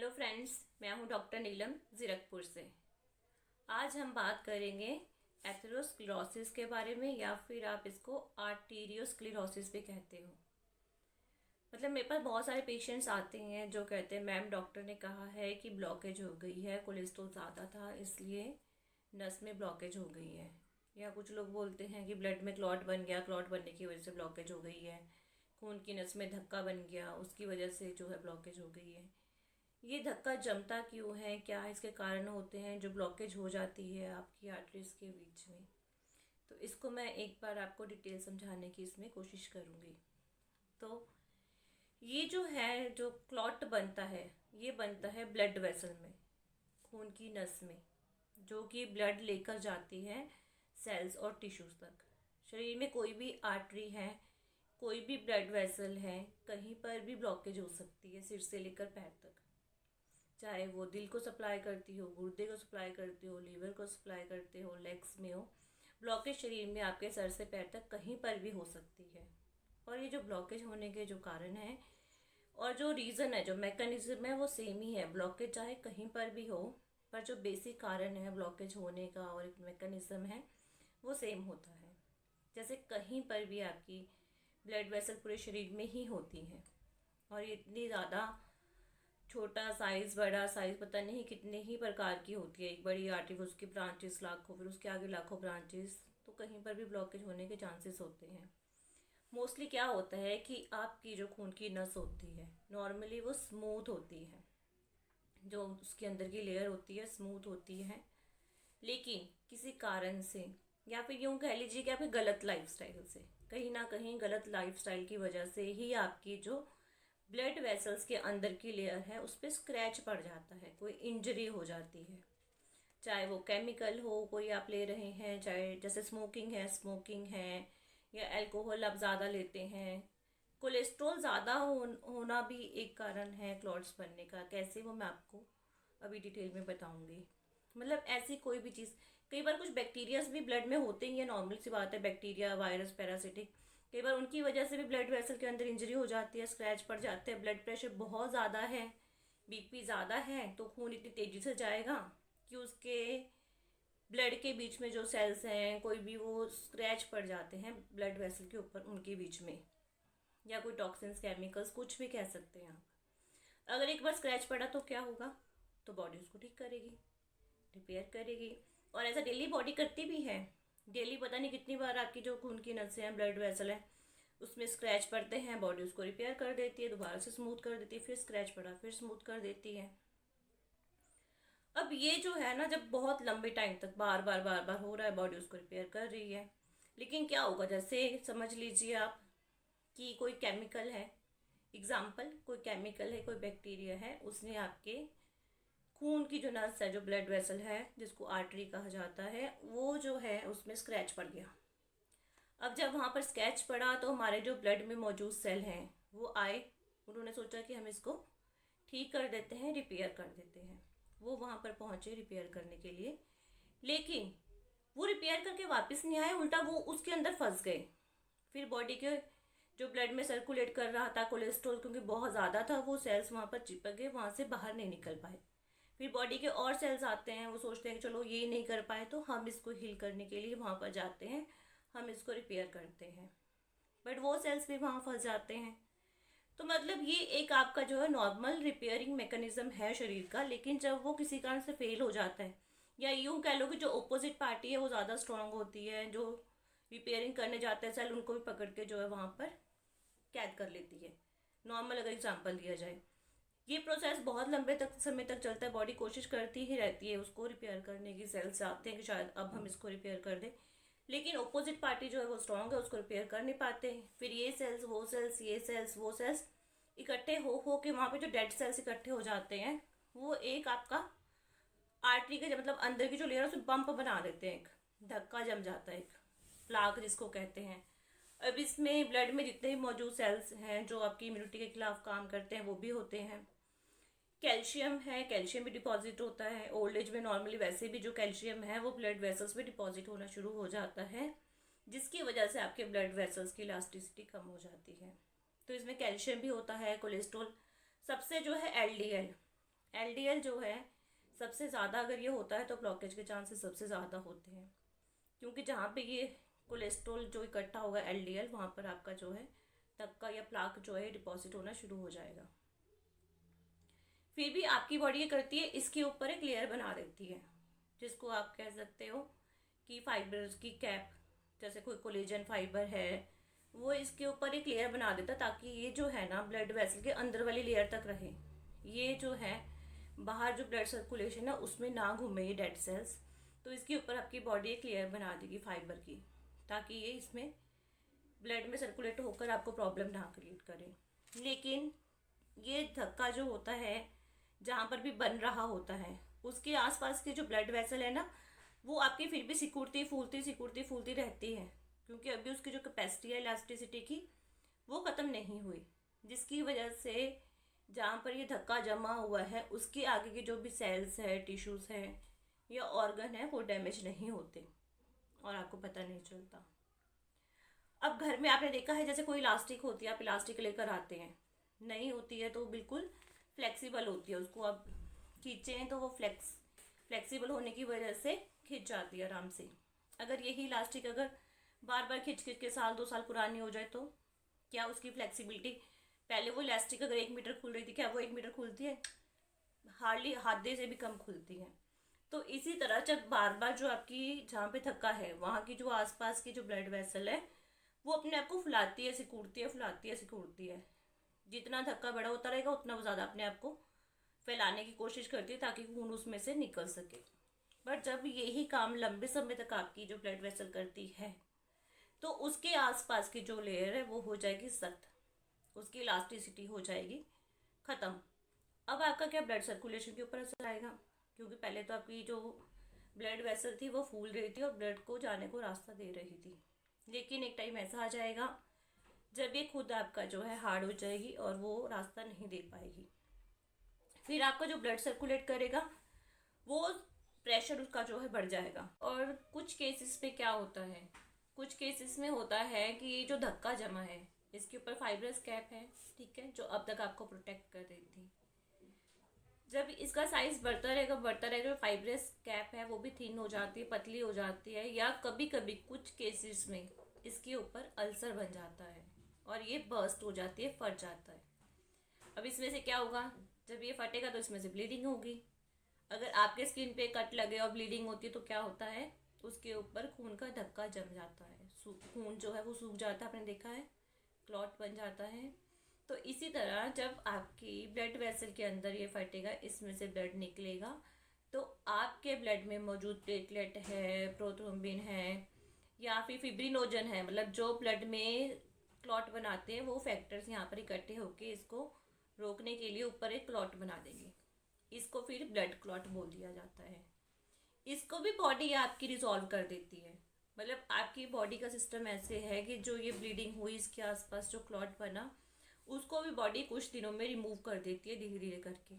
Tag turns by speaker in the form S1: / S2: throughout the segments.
S1: Hello friends, मैं हूं doctor नीलम ज़ीरकपुर से। आज हम बात करेंगे एथेरोस्क्लेरोसिस के बारे में, या फिर आप इसको आर्टीरियोस्क्लेरोसिस भी कहते हो। मतलब मेरे पास बहुत सारे पेशेंट्स आते हैं जो कहते हैं मैम डॉक्टर ने कहा है कि ब्लॉकेज हो गई है, कोलेस्ट्रॉल ज़्यादा था इसलिए नस में ब्लॉकेज हो गई है। या कुछ लोग बोलते हैं कि ब्लड में क्लॉट बन गया, क्लॉट बनने की वजह से ब्लॉकेज हो गई है। खून की नस में धक्का बन गया, उसकी वजह से जो है ब्लॉकेज हो गई है। ये धक्का जमता क्यों है, क्या इसके कारण होते हैं जो ब्लॉकेज हो जाती है आपकी आर्टरीज के बीच में। तो इसको मैं एक बार आपको डिटेल समझाने की इसमें कोशिश करूँगी। तो ये जो है, जो क्लॉट बनता है, ये बनता है ब्लड वेसल में, खून की नस में, जो कि ब्लड लेकर जाती है सेल्स और टिश्यूज तक। शरीर में कोई भी आर्टरी है, कोई भी ब्लड वेसल है, कहीं पर भी ब्लॉकेज हो सकती है, सिर से लेकर पैर तक। चाहे वो दिल को सप्लाई करती हो, गुर्दे को सप्लाई करती हो, लीवर को सप्लाई करते हो, लेग्स में हो, ब्लॉकेज शरीर में आपके सर से पैर तक कहीं पर भी हो सकती है। और ये जो ब्लॉकेज होने के जो कारण है और जो रीज़न है, जो मैकेनिज्म है, वो सेम ही है। ब्लॉकेज चाहे कहीं पर भी हो, पर जो बेसिक कारण है ब्लॉकेज होने का और एक मैकेनिज्म है, वो सेम होता है। जैसे कहीं पर भी आपकी ब्लड वेसल पूरे शरीर में ही होती हैं, और ये इतनी ज़्यादा छोटा साइज़, बड़ा साइज़, पता नहीं कितने ही प्रकार की होती है। एक बड़ी आर्टरी, उसकी ब्रांचेस लाखों, फिर उसके आगे लाखों ब्रांचेस, तो कहीं पर भी ब्लॉकेज होने के चांसेस होते हैं। मोस्टली क्या होता है कि आपकी जो खून की नस होती है, नॉर्मली वो स्मूथ होती है, जो उसके अंदर की लेयर होती है स्मूथ होती है। लेकिन किसी कारण से, या फिर यूँ कह लीजिए कि आपके गलत लाइफस्टाइल से, कहीं ना कहीं गलत लाइफस्टाइल की वजह से ही आपकी जो ब्लड वेसल्स के अंदर की लेयर है उस पर स्क्रैच पड़ जाता है, कोई इंजरी हो जाती है। चाहे वो केमिकल हो, कोई आप ले रहे हैं, चाहे जैसे स्मोकिंग है, या अल्कोहल आप ज़्यादा लेते हैं। कोलेस्ट्रॉल ज़्यादा होना भी एक कारण है क्लॉट्स बनने का। कैसे, वो मैं आपको अभी डिटेल में बताऊंगी। मतलब ऐसी कोई भी चीज़, कई बार कुछ बैक्टीरियाज भी ब्लड में होते ही है, नॉर्मल सी बात है, बैक्टीरिया, वायरस, पैरासिटिक। कई बार उनकी वजह से भी ब्लड वेसल के अंदर इंजरी हो जाती है, स्क्रैच पड़ जाते हैं। ब्लड प्रेशर बहुत ज़्यादा है, बीपी ज़्यादा है, तो खून इतनी तेज़ी से जाएगा कि उसके ब्लड के बीच में जो सेल्स हैं, कोई भी वो स्क्रैच पड़ जाते हैं ब्लड वेसल के ऊपर, उनके बीच में। या कोई टॉक्सिन्स, केमिकल्स, कुछ भी कह सकते हैं आप। अगर एक बार स्क्रैच पड़ा तो क्या होगा, तो बॉडी उसको ठीक करेगी, रिपेयर करेगी। और ऐसा डेली बॉडी करती भी है। डेली पता नहीं कितनी बार आपकी जो खून की नसें हैं, ब्लड वेसल है, उसमें स्क्रैच पड़ते हैं, बॉडी उसको रिपेयर कर देती है, दोबारा से स्मूथ कर देती है, फिर स्क्रैच पड़ा फिर स्मूथ कर देती है। अब ये जो है ना, जब बहुत लंबे टाइम तक बार बार हो रहा है, बॉडी उसको रिपेयर कर रही है। लेकिन क्या होगा, जैसे समझ लीजिए आप कि कोई केमिकल है, एग्जाम्पल, कोई केमिकल है, कोई बैक्टीरिया है, उसने आपके खून की जो नस है, जो ब्लड वेसल है, जिसको आर्टरी कहा जाता है, वो जो है उसमें स्क्रैच पड़ गया। अब जब वहाँ पर स्क्रैच पड़ा तो हमारे जो ब्लड में मौजूद सेल हैं वो आए, उन्होंने सोचा कि हम इसको ठीक कर देते हैं, रिपेयर कर देते हैं। वो वहाँ पर पहुँचे रिपेयर करने के लिए, लेकिन वो रिपेयर करके वापस नहीं आए, उल्टा वो उसके अंदर फंस गए। फिर बॉडी के जो ब्लड में सर्कुलेट कर रहा था कोलेस्ट्रॉल, क्योंकि बहुत ज़्यादा था, वो सेल्स वहाँ पर चिपक गए, वहाँ से बाहर नहीं निकल पाए। फिर बॉडी के और सेल्स आते हैं, वो सोचते हैं कि चलो ये नहीं कर पाए तो हम इसको हील करने के लिए वहाँ पर जाते हैं, हम इसको रिपेयर करते हैं। बट वो सेल्स भी वहाँ फंस जाते हैं। तो मतलब ये एक आपका जो है नॉर्मल रिपेयरिंग मैकेनिज्म है शरीर का। लेकिन जब वो किसी कारण से फेल हो जाता है, या यूँ कह लो कि जो अपोजिट पार्टी है वो ज़्यादा स्ट्रांग होती है, जो रिपेयरिंग करने जाते हैं सेल, उनको भी पकड़ के जो है वहाँ पर कैद कर लेती है। नॉर्मल अगर एग्जाम्पल दिया जाए, ये प्रोसेस बहुत लंबे तक समय तक चलता है। बॉडी कोशिश करती ही रहती है उसको रिपेयर करने की, सेल्स चाहते हैं कि शायद अब हम इसको रिपेयर कर दें, लेकिन अपोजिट पार्टी जो है वो स्ट्रांग है, उसको रिपेयर कर नहीं पाते। फिर ये सेल्स, वो सेल्स, ये सेल्स, वो सेल्स इकट्ठे हो के वहाँ पे जो डेड सेल्स इकट्ठे हो जाते हैं, वो एक आपका आर्टरी के मतलब अंदर की जो लेयर है उसमें बम्प बना देते हैं, एक धक्का जम जाता है, एक प्लाक जिसको कहते हैं। अब इसमें ब्लड में जितने भी मौजूद सेल्स हैं जो आपकी इम्यूनिटी के खिलाफ काम करते हैं, वो भी होते हैं। कैल्शियम है, कैल्शियम भी डिपॉजिट होता है। ओल्ड एज में नॉर्मली वैसे भी जो कैल्शियम है वो ब्लड वेसल्स में डिपॉजिट होना शुरू हो जाता है, जिसकी वजह से आपके ब्लड वेसल्स की इलास्टिसिटी कम हो जाती है। तो इसमें कैल्शियम भी होता है, कोलेस्ट्रॉल, सबसे जो है एलडीएल, एलडीएल जो है सबसे ज़्यादा अगर ये होता है तो ब्लॉकेज के चांसेस सबसे ज़्यादा होते हैं, क्योंकि जहाँ पे ये कोलेस्ट्रॉल जो इकट्ठा होगा एलडीएल, वहाँ पर आपका जो है थक्का या प्लाक जो है डिपॉजिट होना शुरू हो जाएगा। फिर भी आपकी बॉडी ये करती है, इसके ऊपर एक लेयर बना देती है, जिसको आप कह सकते हो कि फाइबर्स की कैप, जैसे कोई कोलेजन फाइबर है वो इसके ऊपर एक लेयर बना देता है, ताकि ये जो है ना ब्लड वेसल के अंदर वाली लेयर तक रहे। ये जो है बाहर जो ब्लड सर्कुलेशन है उसमें ना घूमे ये डेड सेल्स। तो इसके ऊपर आपकी बॉडी एक लेयर बना देगी फाइबर की, ताकि ये इसमें ब्लड में सर्कुलेट होकर आपको प्रॉब्लम ना क्रिएट करे। लेकिन ये धक्का जो होता है जहाँ पर भी बन रहा होता है उसके आसपास के जो ब्लड वेसल है ना, वो आपकी फिर भी सिकुड़ती फूलती रहती है, क्योंकि अभी उसकी जो कैपेसिटी है इलास्टिसिटी की वो ख़त्म नहीं हुई, जिसकी वजह से जहाँ पर ये धक्का जमा हुआ है उसके आगे के जो भी सेल्स है, टिश्यूज़ हैं या ऑर्गन है वो डैमेज नहीं होते और आपको पता नहीं चलता। अब घर में आपने देखा है जैसे कोई इलास्टिक होती है, आप इलास्टिक लेकर आते हैं, नहीं होती है तो बिल्कुल फ्लेक्सिबल होती है, उसको आप खींचें तो वो फ्लेक्सिबल होने की वजह से खिंच जाती है आराम से। अगर यही इलास्टिक अगर बार बार खिंच खिंच के 1-2 साल पुरानी हो जाए तो क्या उसकी फ्लेक्सिबिलिटी, पहले वो इलास्टिक अगर 1 मीटर खुल रही थी, क्या वो 1 मीटर खुलती है? हार्डली आधे से भी कम खुलती है। तो इसी तरह जब बार बार जो आपकी जहाँ पे थक्का है वहाँ की जो आसपास की जो ब्लड वेसल है वो अपने आप को फुलाती है, सिकुड़ती है, फुलाती है, सिकुड़ती है। जितना धक्का बड़ा होता रहेगा उतना वो ज़्यादा अपने आप को फैलाने की कोशिश करती है ताकि खून उसमें से निकल सके। बट जब यही काम लंबे समय तक आपकी जो ब्लड वेसल करती है तो उसके आसपास की जो लेयर है वो हो जाएगी सख्त, उसकी इलास्टिसिटी हो जाएगी ख़त्म। अब आपका क्या ब्लड सर्कुलेशन के ऊपर असर आएगा, क्योंकि पहले तो आपकी जो ब्लड वेसल थी वो फूल रही थी और ब्लड को जाने को रास्ता दे रही थी। लेकिन एक टाइम ऐसा आ जाएगा जब ये खुद आपका जो है हार्ड हो जाएगी और वो रास्ता नहीं दे पाएगी। फिर आपका जो ब्लड सर्कुलेट करेगा वो प्रेशर उसका जो है बढ़ जाएगा। और कुछ केसेस पे क्या होता है, कुछ केसेस में होता है कि ये जो धक्का जमा है इसके ऊपर फाइब्रस कैप है, ठीक है, जो अब तक आपको प्रोटेक्ट कर रही थी। जब इसका साइज बढ़ता रहेगा फाइब्रस कैप है वो भी थिन हो जाती है, पतली हो जाती है, या कभी कभी कुछ केसेस में इसके ऊपर अल्सर बन जाता है और ये बर्स्ट हो जाती है, फट जाता है। अब इसमें से क्या होगा, जब ये फटेगा तो इसमें से ब्लीडिंग होगी। अगर आपके स्किन पे कट लगे और ब्लीडिंग होती है तो क्या होता है, उसके ऊपर खून का धक्का जम जाता है, खून जो है वो सूख जाता है, आपने देखा है, क्लॉट बन जाता है। तो इसी तरह जब आपकी ब्लड वेसल के अंदर ये फटेगा, इसमें से ब्लड निकलेगा, तो आपके ब्लड में मौजूद प्लेटलेट है, प्रोथ्रोम्बिन है या फिर फिब्रिनोजन है, मतलब जो ब्लड में क्लॉट बनाते हैं वो फैक्टर्स यहाँ पर इकट्ठे होकर इसको रोकने के लिए ऊपर एक क्लॉट बना देंगे। इसको फिर ब्लड क्लॉट बोल दिया जाता है। इसको भी बॉडी आपकी रिजॉल्व कर देती है, मतलब आपकी बॉडी का सिस्टम ऐसे है कि जो ये ब्लीडिंग हुई इसके आसपास जो क्लॉट बना उसको भी बॉडी कुछ दिनों में रिमूव कर देती है धीरे धीरे करके।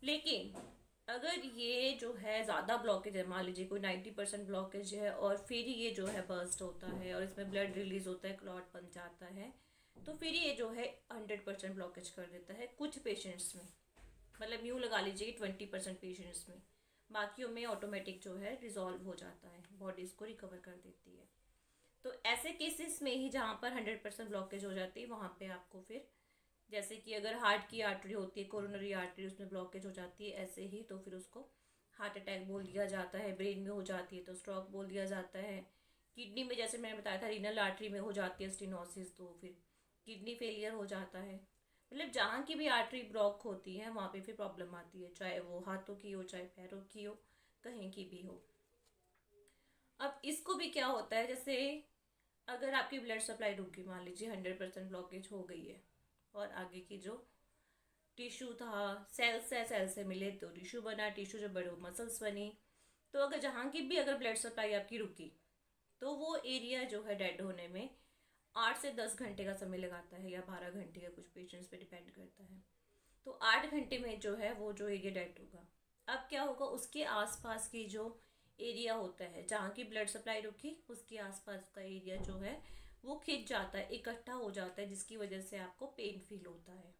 S1: लेकिन अगर ये जो है ज़्यादा ब्लॉकेज है, मान लीजिए कोई 90% ब्लॉकेज है और फिर ये जो है बर्स्ट होता है और इसमें ब्लड रिलीज होता है, क्लॉट बन जाता है, तो फिर ये जो है 100% ब्लॉकेज कर देता है कुछ पेशेंट्स में, मतलब यूँ लगा लीजिए 20% पेशेंट्स में। बाकियों में ऑटोमेटिक जो है रिजॉल्व हो जाता है, बॉडी इसको रिकवर कर देती है। तो ऐसे केसेस में ही जहाँ पर 100% ब्लॉकेज हो जाती है वहाँ पे आपको फिर, जैसे कि अगर हार्ट की आर्टरी होती है, कोरोनरी आर्टरी, उसमें ब्लॉकेज हो जाती है ऐसे ही, तो फिर उसको हार्ट अटैक बोल दिया जाता है। ब्रेन में हो जाती है तो स्ट्रोक बोल दिया जाता है। किडनी में जैसे मैंने बताया था रीनल आर्टरी में हो जाती है स्टेनोसिस, तो फिर किडनी फेलियर हो जाता है। मतलब जहाँ की भी आर्टरी ब्लॉक होती है वहाँ पे फिर प्रॉब्लम आती है, चाहे वो हाथों की हो, चाहे पैरों की हो, कहीं की भी हो। अब इसको भी क्या होता है, जैसे अगर आपकी ब्लड सप्लाई रुक गई, मान लीजिए 100% ब्लॉकेज हो गई है और आगे की जो टिश्यू था, सेल से मिले तो टिश्यू बना, टिश्यू जब बड़े मसल्स बनी, तो अगर जहाँ की भी अगर ब्लड सप्लाई आपकी रुकी तो वो एरिया जो है डेड होने में 8 से 10 घंटे का समय लगाता है, या 12 घंटे का, कुछ पेशेंट्स पे डिपेंड करता है। तो 8 घंटे में जो है वो जो एरिया डेड होगा। अब क्या होगा, उसके आसपास की जो एरिया होता है जहाँ की ब्लड सप्लाई रुकी, उसके आसपास का एरिया जो है वो खिंच जाता है, इकट्ठा हो जाता है, जिसकी वजह से आपको पेन फील होता है।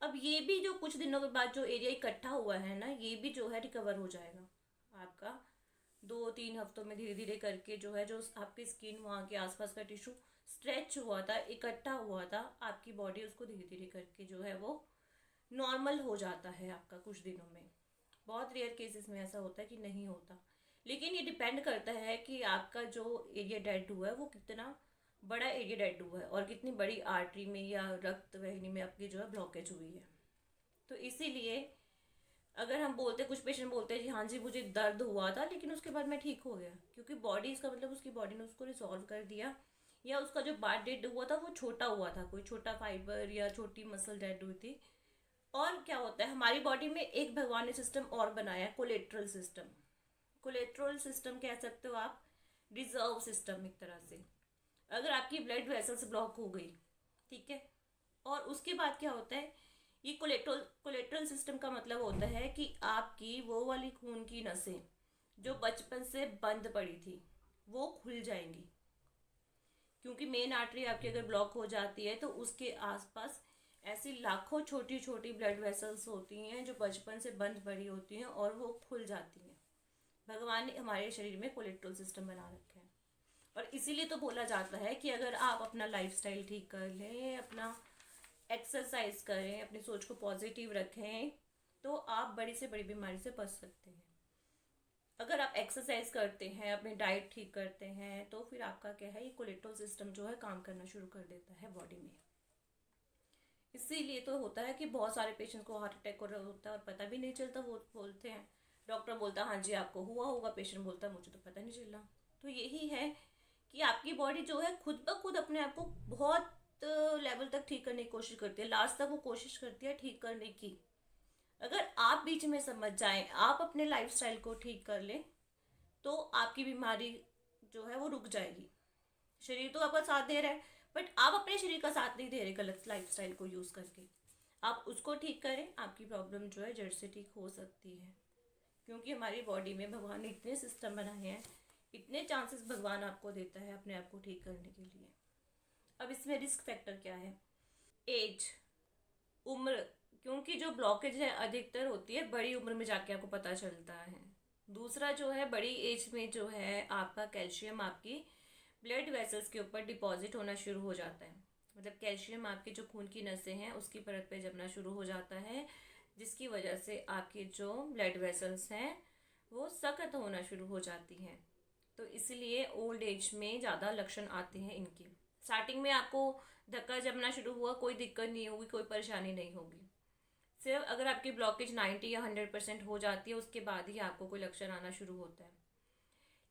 S1: अब ये भी जो कुछ दिनों के बाद जो एरिया इकट्ठा हुआ है ना, ये भी जो है रिकवर हो जाएगा आपका 2-3 हफ्तों में, धीरे धीरे करके जो है, जो आपकी स्किन, वहाँ के आसपास का टिश्यू स्ट्रेच हुआ था, इकट्ठा हुआ था, आपकी बॉडी उसको धीरे धीरे करके जो है वो नॉर्मल हो जाता है आपका कुछ दिनों में। बहुत रेयर केसेस में ऐसा होता है कि नहीं होता, लेकिन ये डिपेंड करता है कि आपका जो एरिया डेड हुआ है वो कितना बड़ा एरिया डेड हुआ है और कितनी बड़ी आर्टरी में या रक्त वाहिनी में आपकी जो है ब्लॉकेज हुई है। तो इसीलिए अगर हम बोलते, कुछ पेशेंट बोलते हैं जी हाँ जी मुझे दर्द हुआ था लेकिन उसके बाद मैं ठीक हो गया, क्योंकि बॉडी, इसका मतलब उसकी बॉडी ने उसको रिजॉल्व कर दिया, या उसका जो पार्ट डेड हुआ था वो छोटा हुआ था, कोई छोटा फाइबर या छोटी मसल डेड हुई थी। और क्या होता है, हमारी बॉडी में एक भगवान ने सिस्टम और बनाया है, कोलेट्रल सिस्टम। कोलेट्रल सिस्टम कह सकते हो आप, रिजर्व सिस्टम एक तरह से। अगर आपकी ब्लड वेसल्स ब्लॉक हो गई, ठीक है, और उसके बाद क्या होता है, ये कोलेट्रल सिस्टम का मतलब होता है कि आपकी वो वाली खून की नसें जो बचपन से बंद पड़ी थी वो खुल जाएंगी, क्योंकि मेन आर्टरी आपकी अगर ब्लॉक हो जाती है तो उसके आसपास ऐसी लाखों छोटी छोटी ब्लड वेसल्स होती हैं जो बचपन से बंद पड़ी होती हैं और वो खुल जाती हैं। भगवान ने हमारे शरीर में कोलेट्रल सिस्टम बना रखा है, और इसीलिए तो बोला जाता है कि अगर आप अपना लाइफस्टाइल ठीक कर लें, अपना एक्सरसाइज करें, अपनी सोच को पॉजिटिव रखें, तो आप बड़ी से बड़ी बीमारी से बच सकते हैं। अगर आप एक्सरसाइज करते हैं, अपनी डाइट ठीक करते हैं, तो फिर आपका क्या है, ये कोलेट्रल सिस्टम जो है काम करना शुरू कर देता है बॉडी में। इसीलिए तो होता है कि बहुत सारे पेशेंट को हार्ट अटैक हो रहा होता है और पता भी नहीं चलता। वो बोलते हैं, डॉक्टर बोलता है हाँ जी आपको हुआ होगा, पेशेंट बोलता है मुझे तो पता नहीं चला। तो यही है कि आपकी बॉडी जो है खुद ब खुद अपने आप को बहुत लेवल तक ठीक करने की कोशिश करती है, लास्ट तक वो कोशिश करती है ठीक करने की। अगर आप बीच में समझ जाएं, आप अपने लाइफस्टाइल को ठीक कर लें, तो आपकी बीमारी जो है वो रुक जाएगी। शरीर तो आपका साथ दे रहा है, बट आप अपने शरीर का साथ नहीं दे रहे गलत लाइफस्टाइल को यूज़ करके। आप उसको ठीक करें, आपकी प्रॉब्लम जो है जड़ से ठीक हो सकती है, क्योंकि हमारी बॉडी में भगवान ने इतने सिस्टम बनाए हैं, इतने चांसेस भगवान आपको देता है अपने आप को ठीक करने के लिए। अब इसमें रिस्क फैक्टर क्या है, एज, उम्र, क्योंकि जो ब्लॉकेज है अधिकतर होती है बड़ी उम्र में जाके आपको पता चलता है। दूसरा जो है, बड़ी एज में जो है आपका कैल्शियम आपकी ब्लड वेसल्स के ऊपर डिपॉजिट होना शुरू हो जाता है, मतलब कैल्शियम आपके जो खून की नसें हैं उसकी परत पे जमना शुरू हो जाता है, जिसकी वजह से आपकी जो ब्लड वेसल्स हैं वो सख्त होना शुरू हो जाती हैं। तो इसलिए ओल्ड एज में ज़्यादा लक्षण आते हैं इनके। स्टार्टिंग में आपको धक्का जमना शुरू हुआ, कोई दिक्कत नहीं होगी, कोई परेशानी नहीं होगी। सिर्फ अगर आपकी ब्लॉकेज 90 या 100% हो जाती है उसके बाद ही आपको कोई लक्षण आना शुरू होता है।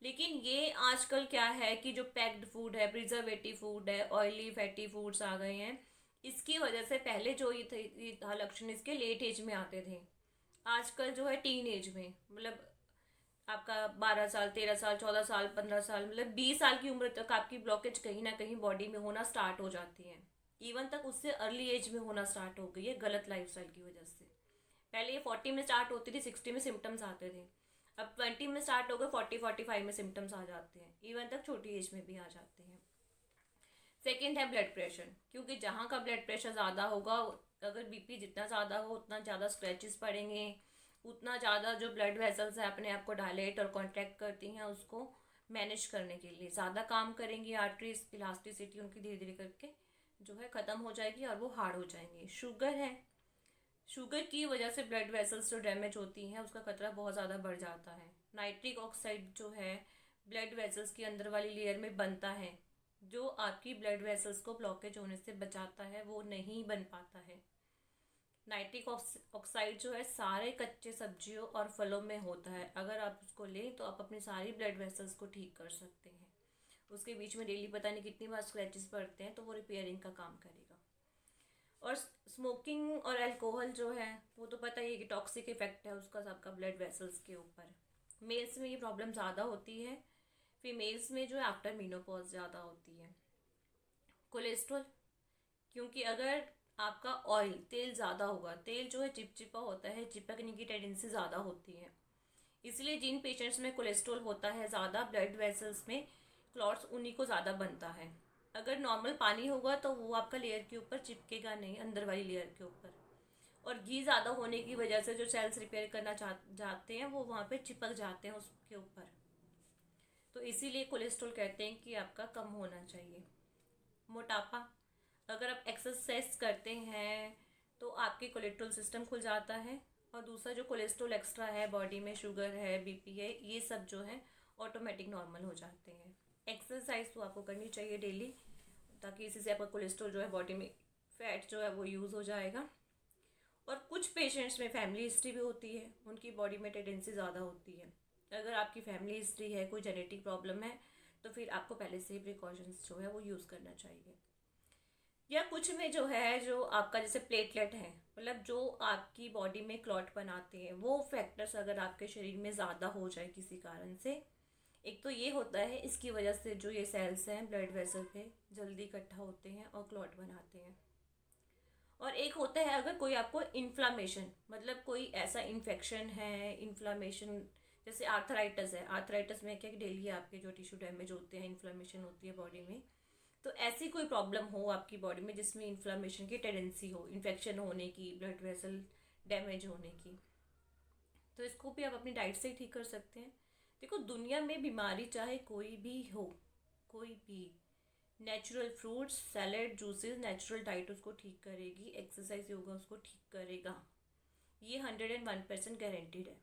S1: लेकिन ये आजकल क्या है कि जो पैक्ड फूड है, प्रिजर्वेटिव फूड है, ऑयली फैटी फूड्स आ गए हैं, इसकी वजह से पहले जो ये था लक्षण इसके लेट एज में आते थे, आजकल जो है टीन एज में, मतलब आपका 12 साल, 13 साल, 14 साल, 15 साल, मतलब 20 साल की उम्र तक आपकी ब्लॉकेज कहीं ना कहीं बॉडी में होना स्टार्ट हो जाती है। इवन तक उससे अर्ली एज में होना स्टार्ट हो गई है गलत लाइफस्टाइल की वजह से। पहले ये 40 में स्टार्ट होती थी, 60 में सिम्टम्स आते थे, अब 20 में स्टार्ट हो गए, 40-45 में सिम्टम्स आ जाते हैं, इवन तक छोटी एज में भी आ जाते हैं। सेकेंड है ब्लड प्रेशर, क्योंकि जहाँ का ब्लड प्रेशर ज़्यादा होगा, अगर बीपी जितना ज़्यादा हो उतना ज़्यादा स्क्रैचेस पड़ेंगे, उतना ज़्यादा जो ब्लड वेसल्स है अपने आप को डायलेट और कॉन्ट्रैक्ट करती हैं उसको मैनेज करने के लिए ज़्यादा काम करेंगी, आर्टरीज इलास्टिसिटी उनकी धीरे धीरे करके जो है ख़त्म हो जाएगी और वो हार्ड हो जाएंगे। शुगर है, शुगर की वजह से ब्लड वेसल्स जो डैमेज होती हैं उसका खतरा बहुत ज़्यादा बढ़ जाता है। नाइट्रिक ऑक्साइड जो है ब्लड वेसल्स की अंदर वाली लेयर में बनता है, जो आपकी ब्लड वेसल्स को ब्लॉकेज होने से बचाता है, वो नहीं बन पाता है। नाइट्रिक ऑक्साइड जो है सारे कच्चे सब्जियों और फलों में होता है, अगर आप उसको लें तो आप अपनी सारी ब्लड वेसल्स को ठीक कर सकते हैं। उसके बीच में डेली पता नहीं कितनी बार स्क्रैचेस पड़ते हैं, तो वो रिपेयरिंग का काम करेगा। और स्मोकिंग और अल्कोहल जो है वो तो पता ही है कि टॉक्सिक इफेक्ट है उसका सबका ब्लड वेसल्स के ऊपर। मेल्स में ये प्रॉब्लम ज़्यादा होती है, फीमेल्स में जो है आफ्टर मीनोपॉज ज़्यादा होती है। कोलेस्ट्रॉल, क्योंकि अगर आपका ऑयल, तेल ज़्यादा होगा, तेल जो है चिपचिपा होता है, चिपकने की टेंडेंसी ज़्यादा होती है, इसलिए जिन पेशेंट्स में कोलेस्ट्रॉल होता है ज़्यादा, ब्लड वेसल्स में क्लॉट्स उन्हीं को ज़्यादा बनता है। अगर नॉर्मल पानी होगा तो वो आपका लेयर के ऊपर चिपकेगा नहीं, अंदर वाली लेयर के ऊपर। और घी ज़्यादा होने की वजह से जो सेल्स रिपेयर करना जाते हैं वो वहाँ पे चिपक जाते हैं उसके ऊपर। तो इसीलिए कोलेस्ट्रॉल कहते हैं कि आपका कम होना चाहिए। मोटापा, अगर आप एक्सरसाइज करते हैं तो आपके कोलेस्ट्रॉल सिस्टम खुल जाता है, और दूसरा जो कोलेस्ट्रॉल एक्स्ट्रा है बॉडी में, शुगर है, बीपी है, ये सब जो है ऑटोमेटिक नॉर्मल हो जाते हैं। एक्सरसाइज तो आपको करनी चाहिए डेली, ताकि इसी से आपका कोलेस्ट्रॉल जो है बॉडी में, फैट जो है वो यूज़ हो जाएगा। और कुछ पेशेंट्स में फैमिली हिस्ट्री भी होती है, उनकी बॉडी में टेंडेंसी ज़्यादा होती है। अगर आपकी फैमिली हिस्ट्री है, कोई जेनेटिक प्रॉब्लम है, तो फिर आपको पहले से ही प्रिकॉशंस जो है वो यूज़ करना चाहिए। या कुछ में जो है, जो आपका जैसे प्लेटलेट है, मतलब जो आपकी बॉडी में क्लॉट बनाते हैं, वो फैक्टर्स अगर आपके शरीर में ज़्यादा हो जाए किसी कारण से, एक तो ये होता है, इसकी वजह से जो ये सेल्स हैं ब्लड वेसल पे जल्दी इकट्ठा होते हैं और क्लॉट बनाते हैं। और एक होता है अगर कोई आपको इन्फ्लामेशन, मतलब कोई ऐसा इन्फेक्शन है, इन्फ्लामेशन, जैसे आर्थराइटिस है। आर्थराइटिस में क्या कि डेली आपके जो टिश्यू डैमेज होते हैं, इन्फ्लामेशन होती है बॉडी में, तो ऐसी कोई प्रॉब्लम हो आपकी बॉडी में जिसमें इन्फ्लामेशन की टेंडेंसी हो, इन्फेक्शन होने की, ब्लड वेसल डैमेज होने की, तो इसको भी आप अपनी डाइट से ही ठीक कर सकते हैं। देखो, दुनिया में बीमारी चाहे कोई भी हो, कोई भी, natural fruits, salad, juices, natural diet उसको ठीक करेगी, एक्सरसाइज, योगा उसको ठीक करेगा। ये 101% गारंटीड है।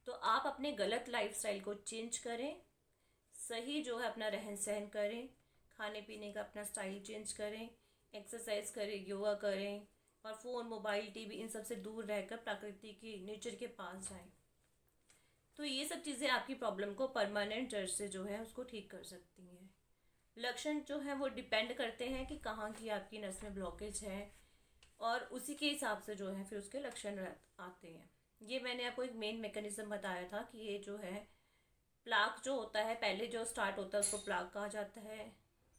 S1: तो आप अपने गलत लाइफस्टाइल को चेंज करें, सही जो है अपना रहन सहन करें, खाने पीने का अपना स्टाइल चेंज करें, एक्सरसाइज करें, योगा करें, और फ़ोन, मोबाइल, टीवी, इन सब से दूर रहकर प्रकृति की, नेचर के पास जाएं। तो ये सब चीज़ें आपकी प्रॉब्लम को परमानेंट जड़ से जो है उसको ठीक कर सकती हैं। लक्षण जो है वो डिपेंड करते हैं कि कहाँ की आपकी नस में ब्लॉकेज है, और उसी के हिसाब से जो है फिर उसके लक्षण आते हैं। ये मैंने आपको एक मेन मैकेनिज्म बताया था कि ये जो है प्लाक जो होता है, पहले जो स्टार्ट होता है उसको प्लाक कहा जाता है,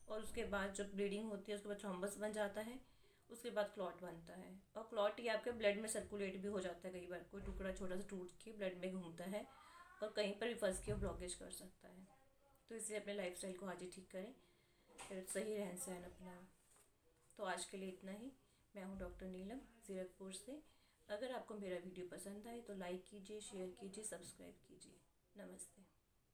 S1: और उसके बाद जब ब्लीडिंग होती है उसके बाद थ्रोम्बस बन जाता है, उसके बाद क्लॉट बनता है। और क्लॉट ये आपके ब्लड में सर्कुलेट भी हो जाता है, कई बार कोई टुकड़ा छोटा सा टूट के ब्लड में घूमता है और कहीं पर भी फंस के ब्लॉकेज कर सकता है। तो इसलिए अपने लाइफस्टाइल को आज ही ठीक करें, फिर सही रहन सहन अपना। तो आज के लिए इतना ही। मैं हूँ डॉक्टर नीलम, जीरकपुर से। अगर आपको मेरा वीडियो पसंद आए तो लाइक कीजिए, शेयर कीजिए, सब्सक्राइब कीजिए। नमस्ते।